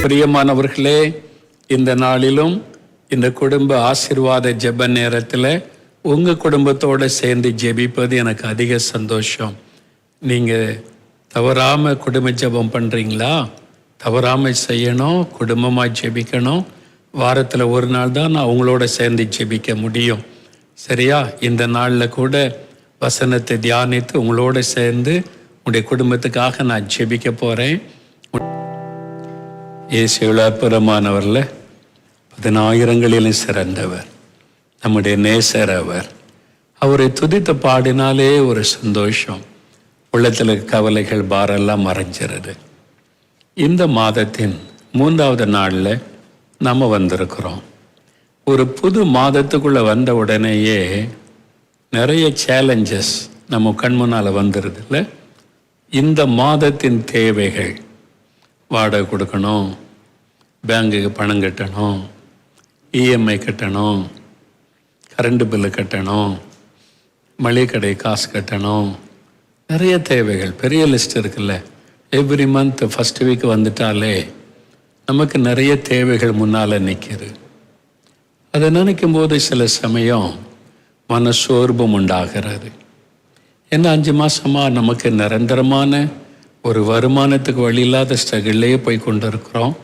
பிரியமானவர்களே, இந்த நாளிலும் இந்த குடும்ப ஆசீர்வாத ஜெப நேரத்தில் உங்கள் குடும்பத்தோடு சேர்ந்து ஜெபிப்பது எனக்கு அதிக சந்தோஷம். நீங்கள் தவறாமல் குடும்ப ஜெபம் பண்ணுறீங்களா? தவறாமல் செய்யணும், குடும்பமாக ஜெபிக்கணும். வாரத்தில் ஒரு நாள் தான் நான் உங்களோட சேர்ந்து ஜெபிக்க முடியும். சரியா? இந்த நாளில் கூட வசனத்தை தியானித்து உங்களோட சேர்ந்து உங்களுடைய குடும்பத்துக்காக நான் ஜெபிக்க போகிறேன். இயேசு அற்புதமானவர்ல 10,000களிலும் சிறந்தவர், நம்முடைய நேசர் அவர். அவரை துதித்து பாடினாலே ஒரு சந்தோஷம், உள்ளத்தில் கவலைகள் பாரெல்லாம் மறைஞ்சிருது. இந்த மாதத்தின் 3வது நாளில் நம்ம வந்திருக்கிறோம். ஒரு புது மாதத்துக்குள்ளே வந்த உடனேயே நிறைய சேலஞ்சஸ் நம்ம கண் முன்னால் வந்துடுது இல்லை? இந்த மாதத்தின் தேவைகள், வாடகை கொடுக்கணும், பேங்குக்கு பணம் கட்டணும், இஎம்ஐ கட்டணும், கரண்ட் பில்லு கட்டணும், மளிகை கடை காசு கட்டணும், நிறைய தேவைகள், பெரிய லிஸ்ட் இருக்குல்ல. எவ்ரி மந்த் ஃபஸ்ட் வீக் வந்துட்டாலே நமக்கு நிறைய தேவைகள் முன்னால் நிற்கிது. அதை நினைக்கும் போது சில சமயம் மனசோர்பம் உண்டாகிறது. ஏன்னா 5 மாதமாக நமக்கு நிரந்தரமான ஒரு வருமானத்துக்கு வழி இல்லாத ஸ்ட்ரகிள்லேயே போய் கொண்டு இருக்கிறோம்.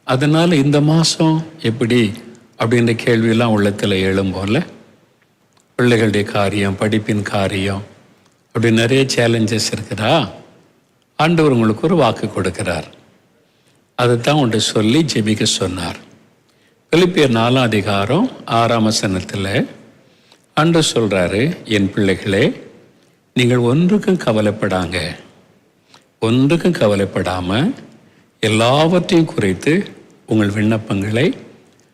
அதனால் இந்த மாதம் எப்படி அப்படின்ற கேள்வியெல்லாம் உள்ளத்தில் எழும்போல, பிள்ளைகளுடைய காரியம், படிப்பின் காரியம், அப்படி நிறைய சேலஞ்சஸ் இருக்குதா? ஆண்டவர் உங்களுக்கு ஒரு வாக்கு கொடுக்கிறார். அதை தான் உன்னை சொல்லி ஜெபிக்க சொன்னார். பிலிப்பியர் 4ஆம் அதிகாரம் 6ஆம் வசனத்தில் ஆண்டவர் சொல்கிறாரு, என் பிள்ளைகளே, நீங்கள் ஒன்றுக்கும் கவலைப்படாமல் எல்லாவற்றையும் குறித்து உங்கள் விண்ணப்பங்களை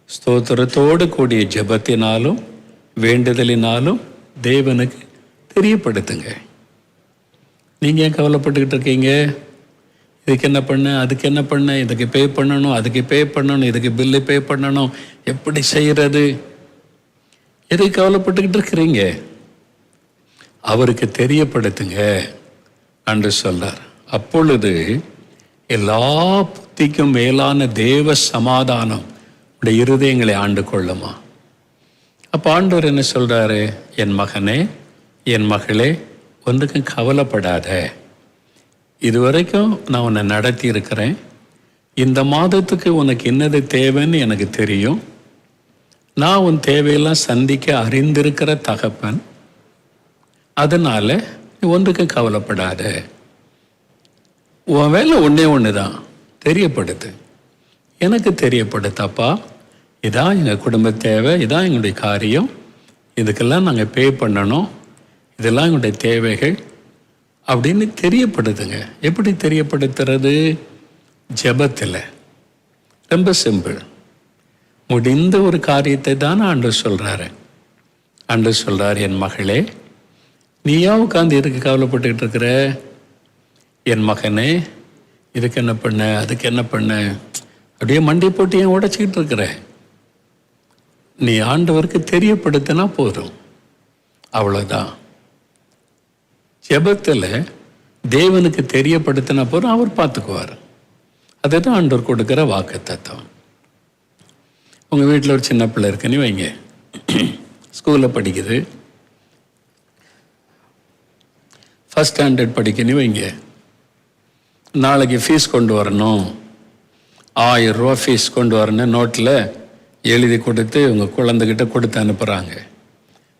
ஸ்தோத்திரத்தோடு கூடிய ஜெபத்தினாலும் வேண்டுதலினாலும் தேவனுக்கு தெரியப்படுத்துங்க. நீங்கள் ஏன் கவலைப்பட்டுக்கிட்டு இருக்கீங்க? இதுக்கு என்ன பண்ண, அதுக்கு என்ன பண்ண, இதுக்கு பே பண்ணணும், அதுக்கு பே பண்ணணும், இதுக்கு பில்லு பே பண்ணணும், எப்படி செய்கிறது? எதுக்கு கவலைப்பட்டுக்கிட்டு இருக்கிறீங்க? அவருக்கு தெரியப்படுத்துங்க என்று சொல்றார். அப்பொழுது எல்லா புத்திக்கும் மேலான தேவ சமாதானம் உடைய இருதயங்களை ஆண்டு கொள்ளுமா. அப்போ ஆண்டவர் என்ன சொல்றாரு? என் மகனே, என் மகளே, ஒன்றுக்கும் கவலைப்படாத. இதுவரைக்கும் நான் உன்னை நடத்தி இருக்கிறேன். இந்த மாதத்துக்கு உனக்கு என்னது தேவைன்னு எனக்கு தெரியும். நான் உன் தேவையெல்லாம் சந்திக்க அறிந்திருக்கிற தகப்பன். அதனால நீ ஒன்றுக்கும் கவலைப்படாத. உன் வேலை ஒன்று தான், தெரியப்படுத்து. எனக்கு தெரியப்படுத்தப்பா, இதான் எங்கள் குடும்ப தேவை, இதான் எங்களுடைய காரியம், இதுக்கெல்லாம் நாங்கள் பே பண்ணணும், இதெல்லாம் எங்களுடைய தேவைகள் அப்படின்னு தெரியப்படுத்துங்க. எப்படி தெரியப்படுத்துறது? ஜெபத்தில். ரொம்ப சிம்பிள். முடிந்த ஒரு காரியத்தை தான் ஆண்டவர் சொல்கிறாரு. ஆண்டவர் சொல்கிறார், என் மகளே, நீயா உட்காந்து இதுக்கு கவலைப்பட்டுக்கிட்டு இருக்கிற? என் மகனே, இதுக்கு என்ன பண்ண, அதுக்கு என்ன பண்ண, அப்படியே மண்டி போட்டு ஏன் உடைச்சிக்கிட்டு இருக்கிற? நீ ஆண்டவருக்கு தெரியப்படுத்தினா போதும், அவ்வளோதான். ஜெபத்தில் தேவனுக்கு தெரியப்படுத்தினா போதும், அவர் பார்த்துக்குவார். அதுதான் ஆண்டவர் கொடுக்குற வாக்கு தத்துவம். உங்கள் வீட்டில் ஒரு சின்ன பிள்ளை இருக்குன்னு வைங்க, ஸ்கூலில் படிக்குது, ஃபஸ்ட் ஸ்டாண்டர்ட் படிக்கணும் வைங்க. நாளைக்கு ஃபீஸ் கொண்டு வரணும், 1000 ரூபா ஃபீஸ் கொண்டு வரணும், நோட்டில் எழுதி கொடுத்து உங்கள் குழந்தைகிட்ட கொடுத்து அனுப்புகிறாங்க.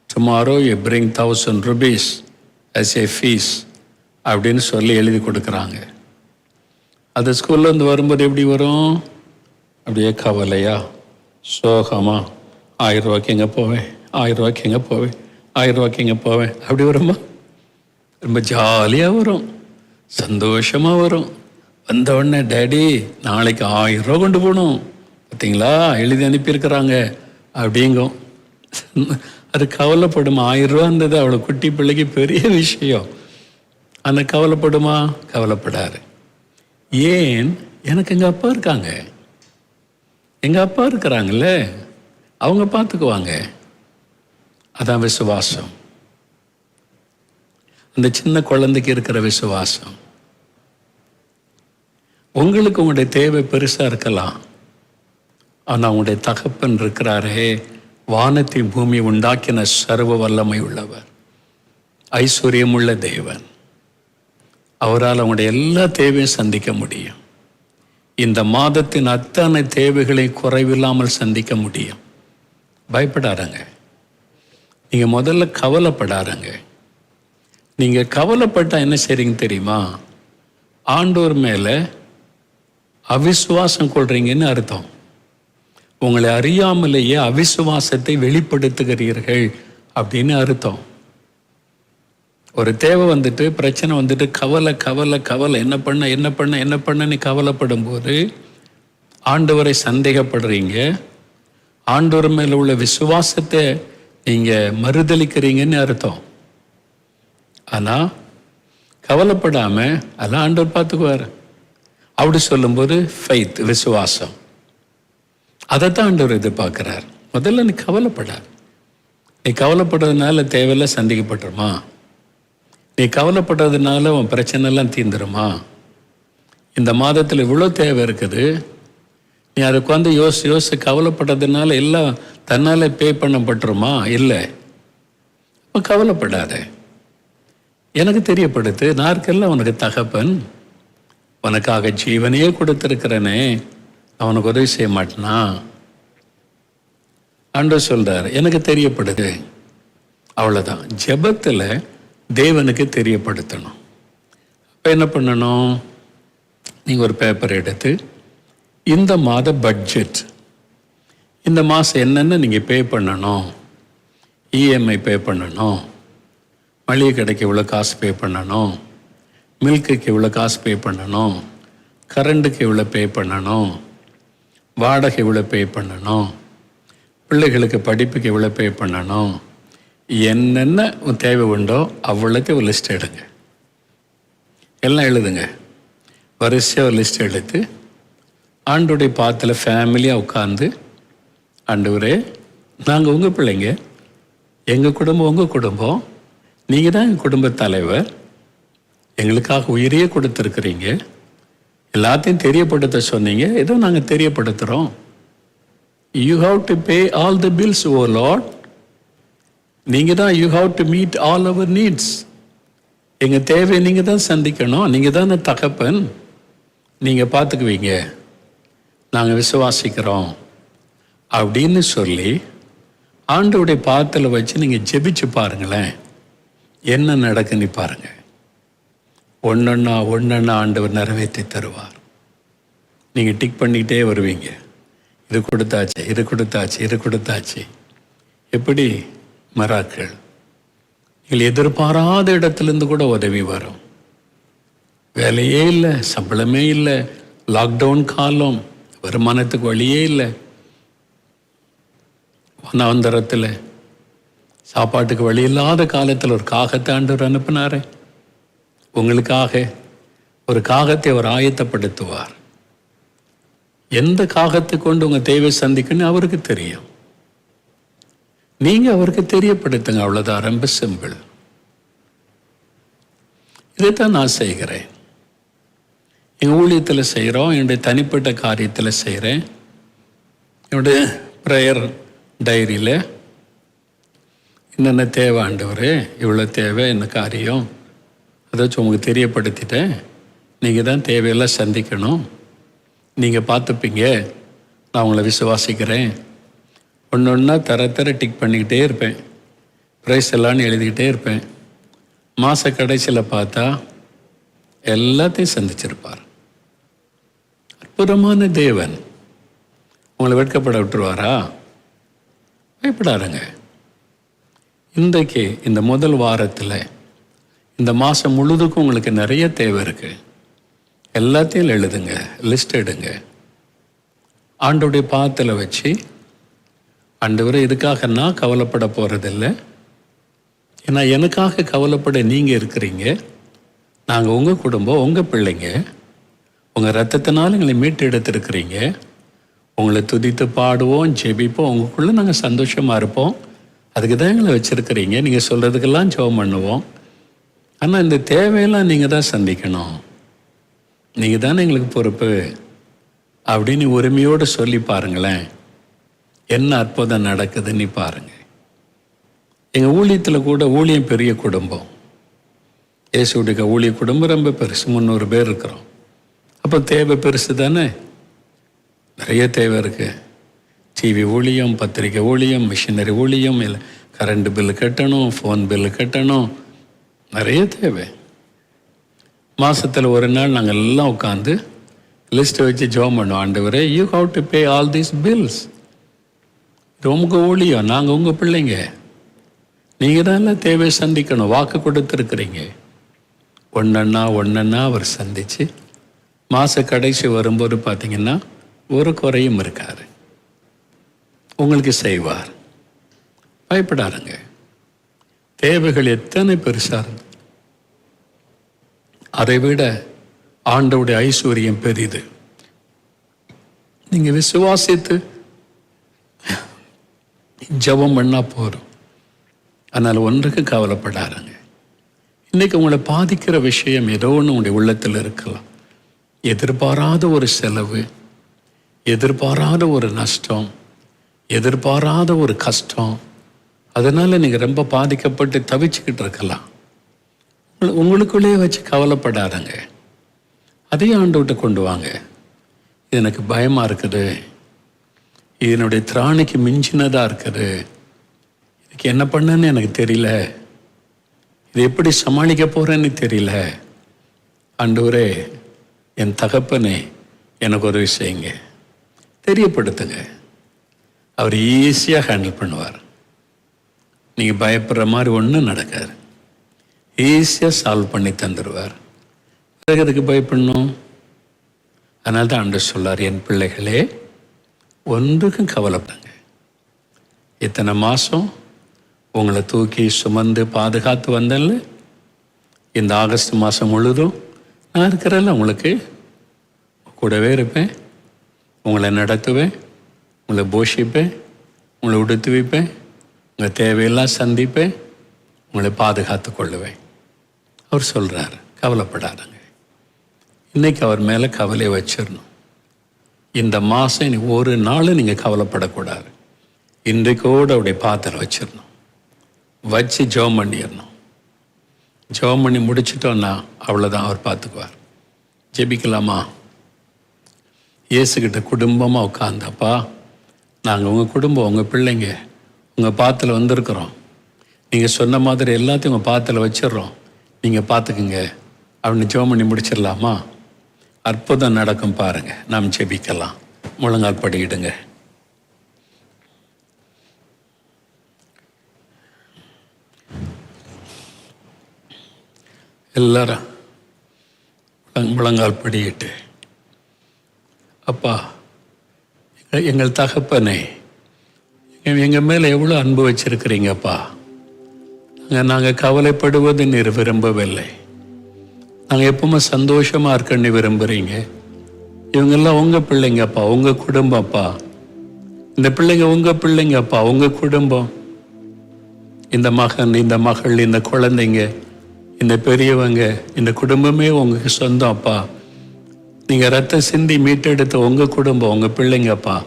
Tomorrow you bring 1000 rupees as a fees அப்படின்னு சொல்லி எழுதி கொடுக்குறாங்க. அது ஸ்கூல்லேருந்து வரும்போது எப்படி வரும்? அப்படியே கவலையா, சோகமா, 1000 ரூபாய்க்கு எங்கே போவேன், 1000 ரூபாய்க்கு எங்கே போவேன், 1000 ரூபாய்க்கு எங்கே போவேன், அப்படி வருமா? ரொம்ப ஜாலியாக வரும், சந்தோஷமாக வரும். வந்தவுடனே, டேடி நாளைக்கு 1000 ரூபா கொண்டு போகணும், பார்த்தீங்களா எழுதி அனுப்பியிருக்கிறாங்க அப்படிங்கும். அது கவலைப்படுமா? 1000 ரூபா இருந்தது அவ்வளோ குட்டி பிள்ளைக்கு பெரிய விஷயம். அந்த கவலைப்படுமா? கவலைப்படாது. ஏன்? எனக்கு எங்கள் அப்பா இருக்காங்க, எங்கள் அப்பா இருக்கிறாங்கல்ல, அவங்க பார்த்துக்குவாங்க. அதான் விசுவாசம். அந்த சின்ன குழந்தைக்கு இருக்கிற விசுவாசம். உங்களுக்கு உங்களுடைய தேவை பெருசாக இருக்கலாம். ஆனால் உங்களுடைய தகப்பன் இருக்கிறாரே, வானத்தையும் பூமி உண்டாக்கின சர்வ வல்லமை உள்ளவர், ஐஸ்வர்யமுள்ள தேவன். அவரால் அவங்களுடைய எல்லா தேவையும் சந்திக்க முடியும். இந்த மாதத்தின் அத்தனை தேவைகளை குறைவில்லாமல் சந்திக்க முடியும். பயப்படாதங்க. நீங்கள் முதல்ல கவலைப்படாதங்க. நீங்கள் கவலைப்பட்டால் என்ன செய்றீங்க தெரியுமா? ஆண்டவர் மேலே அவிசுவாசம் கொள்றீங்கன்னு அர்த்தம். உங்களை அறியாமலேயே அவிசுவாசத்தை வெளிப்படுத்துகிறீர்கள் அப்படின்னு அர்த்தம். ஒரு தேவை வந்துட்டு, பிரச்சனை வந்துட்டு, கவலை கவலை கவலை, என்ன பண்ண நீ கவலைப்படும் போது ஆண்டவரை சந்தேகப்படுறீங்க. ஆண்டவர் மேல உள்ள விசுவாசத்தை நீங்க மறுதளிக்கிறீங்கன்னு அர்த்தம். ஆனா கவலைப்படாம அதெல்லாம் ஆண்டவர் பார்த்துக்குவார் அப்படி சொல்லும்போது ஃபெய்த், விசுவாசம், அதைத்தான் ஆண்டவர் எதிர்பார்க்கிறார். முதல்ல நீ கவலைப்படாது. நீ கவலைப்படுறதுனால தேவையில்ல சந்திக்கப்பட்டுருமா? நீ கவலைப்படுறதுனால உன் பிரச்சனை எல்லாம் தீர்ந்துருமா? இந்த மாதத்தில் இவ்வளோ தேவை இருக்குது, நீ அதுக்கு வந்து யோசி கவலைப்படுறதுனால எல்லாம் தன்னால் பே பண்ணப்பட்டுருமா? இல்லை. இப்போ கவலைப்படாத. எனக்கு தெரியப்படுத்து, நான் இருக்கெல்லாம் உனக்கு தகப்பன், உனக்காக ஜீவனையே கொடுத்துருக்கிறேனே, அவனுக்கு உதவி செய்ய மாட்டேனா? ஆண்டவர் சொல்றார், எனக்கு தெரியப்படுது. அவ்வளோதான். ஜெபத்தில் தேவனுக்கு தெரியப்படுத்தணும். அப்போ என்ன பண்ணணும்? நீங்கள் ஒரு பேப்பர் எடுத்து இந்த மாத பட்ஜெட், இந்த மாதம் என்னென்ன நீங்கள் பே பண்ணணும், இஎம்ஐ பே பண்ணணும், மளிகை கடைக்கு இவ்வளோ காசு பே பண்ணணும், மில்க்குக்கு இவ்வளோ காசு பே பண்ணணும், கரண்ட்டுக்கு இவ்வளோ பே பண்ணணும், வாடகை இவ்வளோ பே பண்ணணும், பிள்ளைகளுக்கு படிப்புக்கு இவ்வளோ பே பண்ணணும், என்னென்ன தேவை உண்டோ அவ்வளோத்தையும் ஒரு லிஸ்ட் எடுங்க. எல்லாம் எழுதுங்க. வரிசையாக ஒரு லிஸ்ட் எடுத்து ஆண்டோடைய பாத்தில் ஃபேமிலியாக உட்காந்து, ஆண்டவரே, நாங்கள் உங்கள் பிள்ளைங்க, எங்கள் குடும்பம் உங்கள் குடும்பம், நீங்கள் தான் எங்கள் குடும்ப தலைவர், எங்களுக்காக உயிரையே கொடுத்துருக்குறீங்க, எல்லாத்தையும் தெரியப்படுத்த சொன்னீங்க, ஏதோ நாங்கள் தெரியப்படுத்துகிறோம். You have to pay all the bills oh lord. நீங்கள் தான் you have to meet all our needs. எங்கள் தேவையை நீங்கள் தான் சந்திக்கணும். நீங்கள் தானே தகப்பன், நீங்கள் பார்த்துக்குவீங்க, நாங்கள் விசுவாசிக்கிறோம் அப்படின்னு சொல்லி ஆண்டவருடைய பாத்தில் வச்சு நீங்கள் ஜெபிச்சு பாருங்களேன், என்ன நடக்குன்னு பாருங்கள். ஒன்றொன்னா ஆண்டவர் நிறைவேற்றி தருவார். நீங்கள் டிக் பண்ணிக்கிட்டே வருவீங்க. இது கொடுத்தாச்சு. எப்படி மராக்கள், நீங்கள் எதிர்பாராத இடத்துலேருந்து கூட உதவி வரும். வேலையே இல்லை, சம்பளமே இல்லை, லாக்டவுன் காலம், வருமானத்துக்கு வழியே இல்லை, வனாந்தரத்தில் சாப்பாட்டுக்கு வழி இல்லாத காலத்தில் ஒரு காகத்தை ஆண்டவர் அனுப்பினாரே, உங்களுக்காக ஒரு காகத்தை அவர் ஆயத்தப்படுத்துவார். எந்த காகத்தை கொண்டு உங்கள் தேவை சந்திக்கணும்னு அவருக்கு தெரியும். நீங்கள் அவருக்கு தெரியப்படுத்துங்க, அவ்வளோதான். ரொம்ப சிம்பிள். இதைத்தான் நான் செய்கிறேன். எங்கள் ஊழியத்தில் செய்கிறோம், என்னுடைய தனிப்பட்ட காரியத்தில் செய்கிறேன். என்னுடைய ப்ரேயர் டைரியில் என்னென்ன தேவை ஆண்டவரே, இவ்வளோ தேவை, என்ன காரியம், அதாச்சும் உங்களுக்கு தெரியப்படுத்திட்டேன். நீங்கள் தான் தேவையெல்லாம் சந்திக்கணும், நீங்கள் பார்த்துப்பீங்க, நான் உங்களை விசுவாசிக்கிறேன். ஒன்றா தர டிக் பண்ணிக்கிட்டே இருப்பேன். ப்ரைஸ் எல்லான்னு எழுதிக்கிட்டே இருப்பேன். மாத கடைசியில் பார்த்தா எல்லாத்தையும் சந்திச்சிருப்பார். அற்புதமான தேவன். உங்களை வெட்கப்பட விட்டுருவாரா? பயப்படாருங்க. இன்றைக்கு இந்த முதல் வாரத்தில் இந்த மாதம் முழுதுக்கும் உங்களுக்கு நிறைய தேவை இருக்குது. எல்லாத்தையும் எழுதுங்க, லிஸ்ட் எடுங்க. ஆண்டோடைய பாத்தில் வச்சு, ஆண்டவரே, இதுக்காக நான் கவலைப்பட போகிறதில்ல, ஏன்னா எனக்காக கவலைப்பட நீங்கள் இருக்கிறீங்க. நாங்கள் உங்கள் குடும்பம், உங்கள் பிள்ளைங்க, உங்கள் ரத்தத்தினால எங்களை மீட்டு எடுத்துருக்கிறீங்க. உங்களை துதித்து பாடுவோம், ஜெபிப்போம், உங்களுக்குள்ளே நாங்கள் சந்தோஷமாக இருப்போம். அதுக்கு தான் எங்களை வச்சுருக்கிறீங்க. நீங்கள் சொல்கிறதுக்கெல்லாம் ஜெபம் பண்ணுவோம். ஆனால் இந்த தேவையெல்லாம் நீங்கள் தான் சந்திக்கணும். நீங்கள் தானே எங்களுக்கு பொறுப்பு அப்படின்னு உரிமையோடு சொல்லி பாருங்களேன். என்ன அற்புதம் நடக்குதுன்னு பாருங்க. எங்கள் ஊழியத்தில் கூட ஊழியம் பெரிய குடும்பம். இயேசுடைய ஊழிய குடும்பம் ரொம்ப பெருசு, 300 பேர் இருக்கிறோம். அப்போ தேவை பெருசு தானே, நிறைய தேவை இருக்குது. டிவி ஊழியம், பத்திரிக்கை ஊழியம், மிஷினரி ஊழியம், இல்லை கரண்ட் பில்லு கட்டணும், ஃபோன் பில்லு கட்டணும், நிறைய தேவை. மாதத்தில் ஒரு நாள் நாங்கள் எல்லாம் உட்காந்து லிஸ்ட்டை வச்சு ஜெபம் பண்ணுவோம். ஆண்டவரே, you have to pay all these bills. இது உங்கள் ஊழியம், நாங்கள் உங்கள் பிள்ளைங்க, நீங்கள் தான் தேவையை சந்திக்கணும். வாக்கு கொடுத்துருக்குறீங்க. ஒன்றா அவர் சந்தித்து மாத கடைசி வரும்போது பார்த்தீங்கன்னா ஒரு குறையும் இருக்காரு. உங்களுக்கு செய்வார், பயப்படாருங்க. தேவைகள் எத்தனை பெருசாக இருந்து அதை விட ஆண்டவுடைய ஐஸ்வர்யம் பெரிது. நீங்கள் விசுவாசித்து ஜெபம் பண்ணால் போதும். அதனால் ஒன்றுக்கு கவலைப்படாருங்க. இன்றைக்கி உங்களை பாதிக்கிற விஷயம் ஏதோ ஒன்று உங்களுடைய உள்ளத்தில் இருக்கலாம். எதிர்பாராத ஒரு செலவு, எதிர்பாராத ஒரு நஷ்டம், எதிர்பாராத ஒரு கஷ்டம். அதனால் நீங்கள் ரொம்ப பாதிக்கப்பட்டு தவிச்சுக்கிட்டு இருக்கலாம். உங்களுக்குள்ளேயே வச்சு கவலைப்படாதங்க. அதையும் ஆண்டவர்கிட்ட கொண்டு வாங்க. இது எனக்கு பயமாக இருக்குது, இதனுடைய திராணிக்கு மிஞ்சினதாக இருக்குது, இதுக்கு என்ன பண்ணன்னு எனக்கு தெரியல, இது எப்படி சமாளிக்க போகிறேன்னு தெரியல. ஆண்டவரே, என் தகப்பனே, எனக்கு ஒரு விஷயங்க தெரியப்படுத்துங்க. அவர் ஈஸியாக ஹேண்டில் பண்ணுவார். நீங்கள் பயப்படுற மாதிரி ஒன்றும் நடக்காது. ஈஸியாக சால்வ் பண்ணி தந்துடுவார். பிறகு அதுக்கு பயப்படணும். அதனால தான் ஆண்டவர் சொல்லார், என் பிள்ளைகளே, ஒன்றுக்கும் கவலைப்படுங்க. இத்தனை மாதம் உங்களை தூக்கி சுமந்து பாதுகாத்து வந்தேன்ல, இந்த ஆகஸ்ட் மாதம் முழுதும் நான் இருக்கிறேன்ல, உங்களுக்கு கூடவே இருப்பேன், உங்களை நடத்துவேன், உங்களை போஷிப்பேன், உங்களை உடுத்து வைப்பேன், உங்கள் தேவையெல்லாம் சந்திப்பேன், உங்களை பாதுகாத்து கொள்ளுவேன். அவர் சொல்கிறார், கவலைப்படாதுங்க. இன்றைக்கி அவர் மேலே கவலையை வச்சிடணும். இந்த மாதம் இனி ஒரு நாள் நீங்கள் கவலைப்படக்கூடாது. இன்றைக்கோடு அவருடைய பாத்திரம் வச்சிடணும், வச்சு ஜெபம் பண்ணிடணும். ஜெபம் பண்ணி முடிச்சிட்டோன்னா அவ்வளோதான், அவர் பார்த்துக்குவார். ஜெபிக்கலாமா? இயேசுக்கிட்ட குடும்பமாக உட்காந்தப்பா, நாங்கள் உங்கள் குடும்பம், உங்கள் பிள்ளைங்க, உங்கள் பாத்தில் வந்திருக்கிறோம். நீங்கள் சொன்ன மாதிரி எல்லாத்தையும் உங்கள் பாத்தில் வச்சிடுறோம், நீங்கள் பார்த்துக்குங்க அப்படின்னு ஜெபம் பண்ணி முடிச்சிடலாமா? அற்புதம் நடக்கும் பாருங்கள். நாம் ஜெபிக்கலாம். முழங்கால் படியிடுங்க. எல்லாரும் முழங்கால் படியிட்டு, அப்பா, எங்கள் தகப்பனே, எங்கள் மேலே எவ்வளோ அன்பு வச்சிருக்கிறீங்கப்பா. நாங்கள் கவலைப்படுவது நீர் விரும்பவில்லை. நாங்கள் எப்பவுமே சந்தோஷமாக இருக்கன்னு விரும்புகிறீங்க. இவங்கெல்லாம் உங்கள் பிள்ளைங்கப்பா, உங்கள் குடும்பம்ப்பா. இந்த பிள்ளைங்க உங்கள் பிள்ளைங்கப்பா, உங்கள் குடும்பம். இந்த மகன், இந்த மகள், இந்த குழந்தைங்க, இந்த பெரியவங்க, இந்த குடும்பமே உங்களுக்கு சொந்தம் அப்பா. நீங்கள் ரத்தம் சிந்தி மீட்டெடுத்த உங்கள் குடும்பம், உங்கள் பிள்ளைங்கப்பா.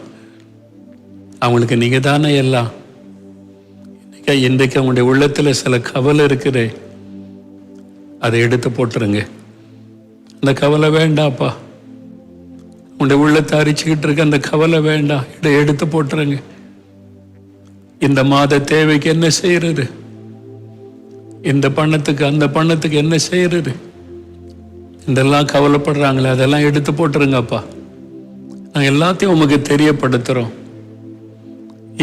அவங்களுக்கு நீங்கள் தானே எல்லாம். இன்றைக்கு அவங்களுடைய உள்ளத்தில் சில கவலை இருக்குது, அதை எடுத்து போட்டுருங்க. அந்த கவலை வேண்டாப்பா. உங்களுடைய உள்ளத்தை அரிச்சுக்கிட்டு இருக்க அந்த கவலை வேண்டாம், எடுத்து போட்டுருங்க. இந்த மாத தேவைக்கு என்ன செய்யறது, இந்த பணத்துக்கு அந்த பணத்துக்கு என்ன செய்யறது, இதெல்லாம் கவலைப்படுறாங்களே, அதெல்லாம் எடுத்து போட்டுருங்கப்பா. நாங்கள் எல்லாத்தையும் உங்களுக்கு தெரியப்படுத்துகிறோம்.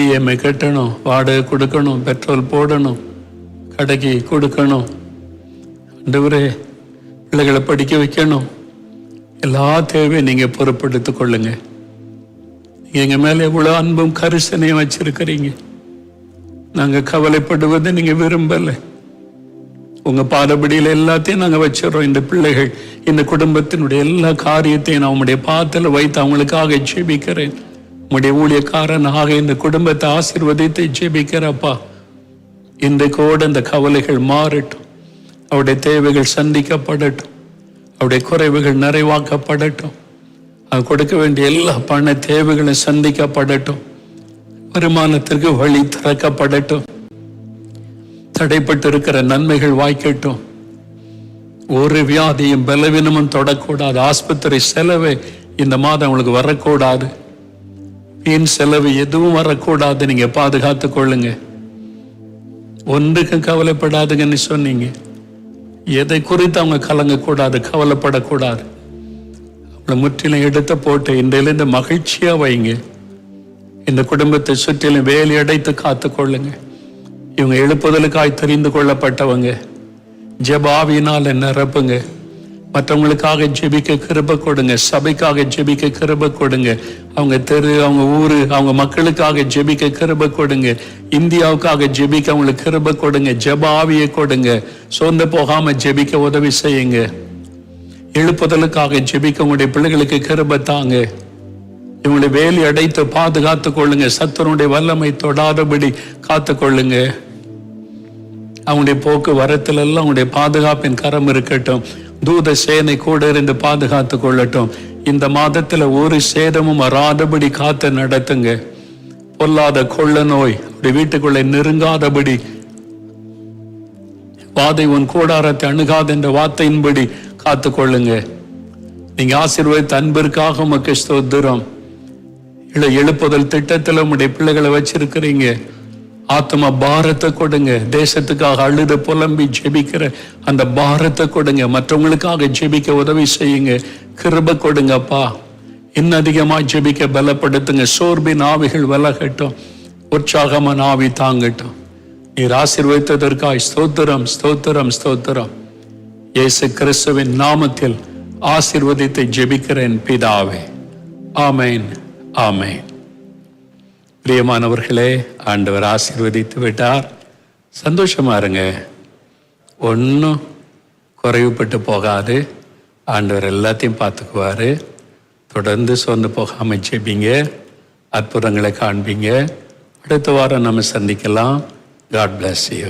இஎம்ஐ கட்டணும், வாடகை கொடுக்கணும், பெட்ரோல் போடணும், கடைக்கு கொடுக்கணும், ஆண்டவரே பிள்ளைகளை படிக்க வைக்கணும், எல்லா தேவையும் நீங்கள் பொறுப்படுத்திக் கொள்ளுங்க. நீங்கள் எங்கள் மேலே எவ்வளோ அன்பும் கரிசனையும் வச்சிருக்கிறீங்க. நாங்கள் கவலைப்படுவதை நீங்கள் விரும்பலை. உங்கள் பாதபடியில் எல்லாத்தையும் நாங்கள் வச்சிடறோம். இந்த பிள்ளைகள், இந்த குடும்பத்தினுடைய எல்லா காரியத்தையும் நான் உங்களுடைய பாதத்தில் வைத்து அவங்களுக்காக ஜெபிக்கிறேன். உங்களுடைய ஊழியக்காரனாக இந்த குடும்பத்தை ஆசீர்வதித்து ஜெபிக்கிறப்பா. இன்றைக்கோடு அந்த கவலைகள் மாறட்டும், அவருடைய தேவைகள் சந்திக்கப்படட்டும், அவருடைய குறைவுகள் நிறைவாக்கப்படட்டும். அது கொடுக்க வேண்டிய எல்லா பண தேவைகளும் சந்திக்கப்படட்டும். வருமானத்திற்கு வழி திறக்கப்படட்டும். தடைப்பட்டு இருக்கிற நன்மைகள் வாய்க்கட்டும். ஒரு வியாதியும் பலவீனமும் தொடக்கூடாது. ஆஸ்பத்திரி செலவு இந்த மாதம் உங்களுக்கு வரக்கூடாது. வீண் செலவு எதுவும் வரக்கூடாது. நீங்க பாதுகாத்து கொள்ளுங்க. ஒன்றுக்கும் கவலைப்படாதுங்கன்னு சொன்னீங்க. எதை குறித்து அவங்க கலங்கக்கூடாது, கவலைப்படக்கூடாது. அவங்களை முற்றிலும் எடுத்து போட்டு இன்றையிலிருந்து மகிழ்ச்சியா வைங்க. இந்த குடும்பத்தை சுற்றிலும் வேலி அடைத்து காத்து கொள்ளுங்க. இவங்க எழுப்புதலுக்காய் தெரிந்து கொள்ளப்பட்டவங்க. ஜெபாவினால நிரப்புங்க. மற்றவங்களுக்காக ஜெபிக்க கிருபை கொடுங்க. சபைக்காக ஜெபிக்க கிருபை கொடுங்க. அவங்க தெரு, அவங்க ஊரு, அவங்க மக்களுக்காக ஜெபிக்க கிருபை கொடுங்க. இந்தியாவுக்காக ஜெபிக்க அவங்களுக்கு கிருபை கொடுங்க. ஜெபாவியை கொடுங்க. சோர்ந்து போகாம ஜெபிக்க உதவி செய்யுங்க. எழுப்புதலுக்காக ஜெபிக்க உங்களுடைய பிள்ளைகளுக்கு கிருபை தாங்க. இவங்களை வேலி அடைத்து பாதுகாத்து கொள்ளுங்க. சத்துருடைய வல்லமை தொடாதபடி காத்து கொள்ளுங்க. அவங்களுடைய போக்குவரத்துல எல்லாம் அவங்களுடைய பாதுகாப்பின் கரம் இருக்கட்டும். தூத சேனை கூட இருந்து பாதுகாத்து கொள்ளட்டும். இந்த மாதத்துல ஒரு சேதமும் வராதபடி காத்து நடத்துங்க. பொல்லாத கொள்ள நோய் அப்படி வீட்டுக்குள்ளே நெருங்காதபடி, வாதை உன் கூடாரத்தை அணுகாது என்ற வார்த்தையின்படி காத்து கொள்ளுங்க. நீங்க ஆசீர்வதித்த அன்பிற்காக உமக்கு ஸ்தோத்திரம். எழுப்புதல் திட்டத்தில் உங்களுடைய பிள்ளைகளை வச்சிருக்கிறீங்க. ஆத்ம பாரத்தை கொடுங்க. தேசத்துக்காக அழுது புலம்பி ஜெபிக்கிற அந்த பாரத்தை கொடுங்க. மற்றவங்களுக்காக ஜெபிக்க உதவி செய்யுங்க. கிருபை கொடுங்கப்பா. இன்னும் அதிகமா ஜெபிக்க பலப்படுத்துங்க. சோர்பின் ஆவிகள் விலகட்டும். உற்சாகமான ஆவி தாங்கட்டும். நீர் ஆசீர்வதித்ததற்காய் ஸ்தோத்திரம், ஸ்தோத்திரம், ஸ்தோத்திரம். இயேசு கிறிஸ்துவின் நாமத்தில் ஆசீர்வதித்து ஜெபிக்கிறேன் பிதாவே. ஆமேன், ஆமேன். பிரியமானவர்களே, ஆண்டவர் ஆசீர்வதித்து விட்டார். சந்தோஷமா இருங்க. ஒன்றும் குறைவுபட்டு போகாது. ஆண்டவர் எல்லாத்தையும் பார்த்துக்குவாரு. தொடர்ந்து சொந்து போகாம ஜெபிங்க. அற்புதங்களை காண்பீங்க. அடுத்த வாரம் நம்ம சந்திக்கலாம். God bless you.